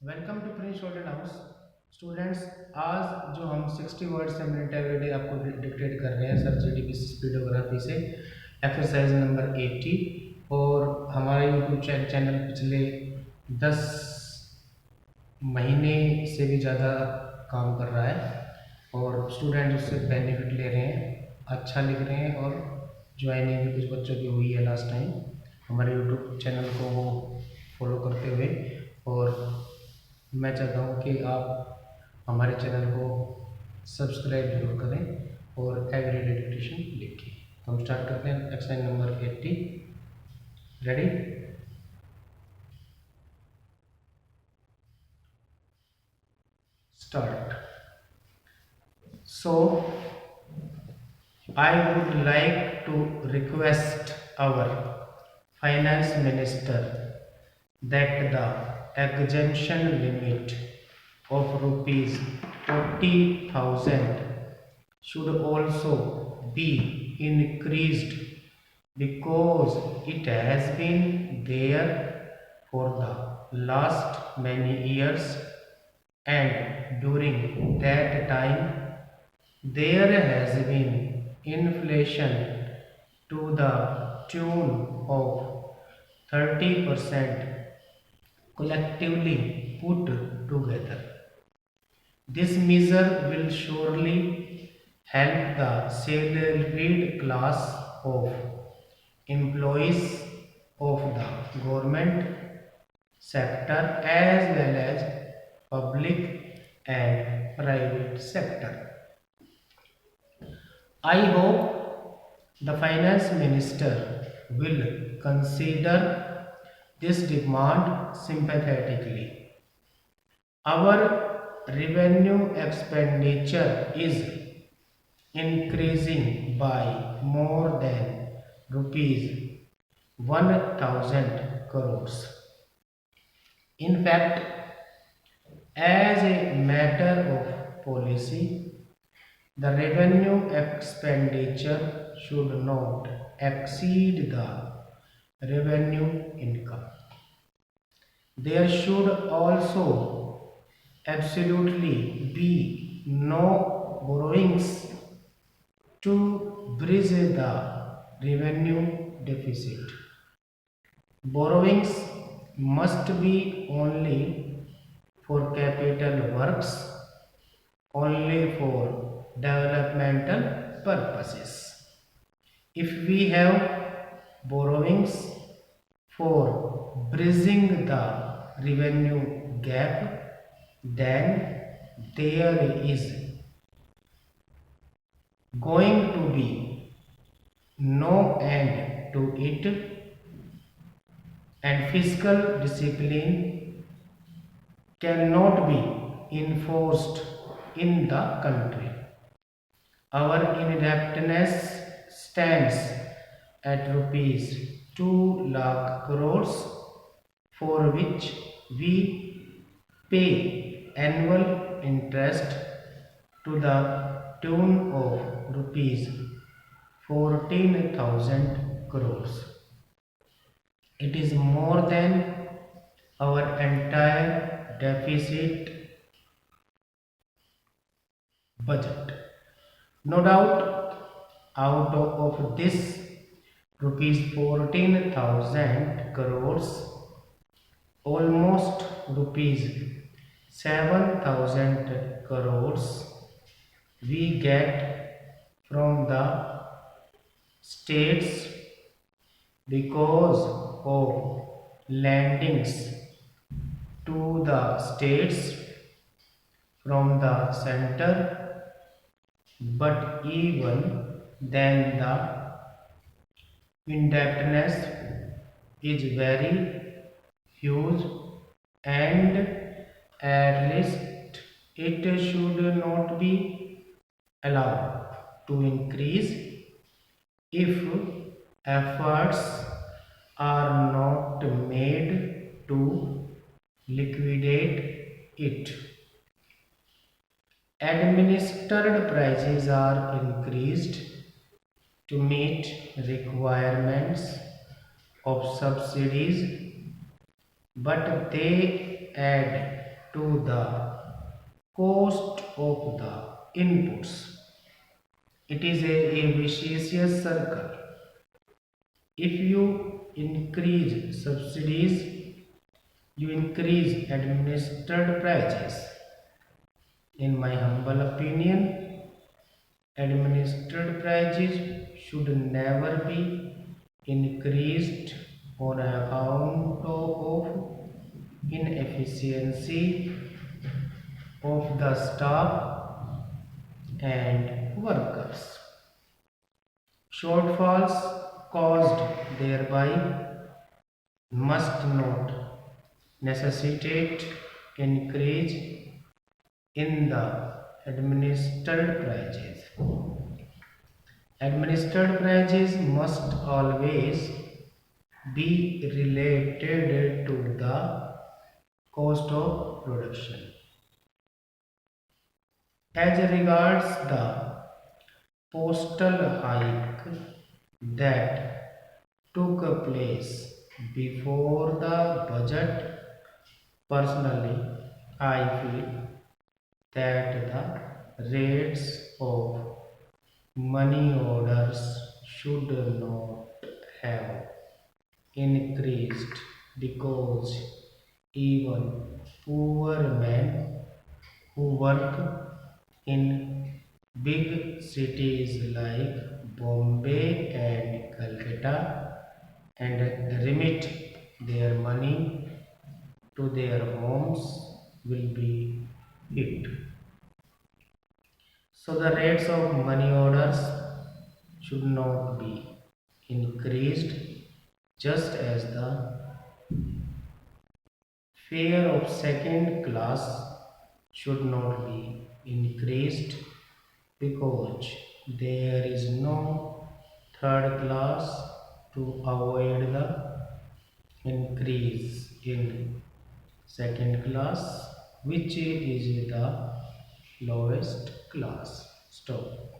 Welcome to Prince student house. Students, आज जो हम 60 वर्ड्स मिनट एवरीडे आपको डिक्टेट कर रहे हैं सर जीडीपी स्पीडोग्राफी से एक्सरसाइज नंबर 80। और हमारा यूट्यूब चैनल पिछले 10 महीने से भी ज़्यादा काम कर रहा है और स्टूडेंट उससे बेनिफिट ले रहे हैं, अच्छा लिख रहे हैं और ज्वाइनिंग भी कुछ बच्चों की हुई है लास्ट टाइम हमारे यूट्यूब चैनल को वो फॉलो करते हुए। और मैं चाहता हूँ कि आप हमारे चैनल को सब्सक्राइब जरूर करें और एवरीडे डिक्टेशन लिखें। तो हम स्टार्ट करते हैं exercise number 80। Ready? Start. So I would like to request our finance minister that the exemption limit of rupees 40,000 should also be increased because it has been there for the last many years, and during that time there has been inflation to the tune of 30% collectively put together. This measure will surely help the salaried class of employees of the government sector as well as public and private sector. I hope the finance minister will consider this demand sympathetically. Our revenue expenditure is increasing by more than rupees 1000 crores. In fact, as a matter of policy, the revenue expenditure should not exceed the revenue income. There should also absolutely be no borrowings to bridge the revenue deficit. Borrowings must be only for capital works, only for developmental purposes. If we have borrowings for bridging the revenue gap, then there is going to be no end to it, and fiscal discipline cannot be enforced in the country. Our indebtedness stands at rupees 2 lakh crores, for which we pay annual interest to the tune of rupees 14,000 crores. It is more than our entire deficit budget. No doubt, out of this rupees 14,000 crores, almost rupees 7,000 crores we get from the states because of lendings to the states from the center, but even then the indebtedness is very huge, and at least it should not be allowed to increase if efforts are not made to liquidate it. Administered prices are increased to meet requirements of subsidies, but they add to the cost of the inputs. It is a vicious circle. If you increase subsidies, you increase administered prices. In my humble opinion, administered prices should never be increased on account of inefficiency of the staff and workers. Shortfalls caused thereby must not necessitate increase in the administered prices. Administered prices must always be related to the cost of production. As regards the postal hike that took place before the budget, personally, I feel that the rates of money orders should not have increased because even poor men who work in big cities like Bombay and Calcutta and remit their money to their homes will be hit. So the rates of money orders should not be increased, just as the fare of second class should not be increased because there is no third class to avoid the increase in second class, which is the lowest class. Stop.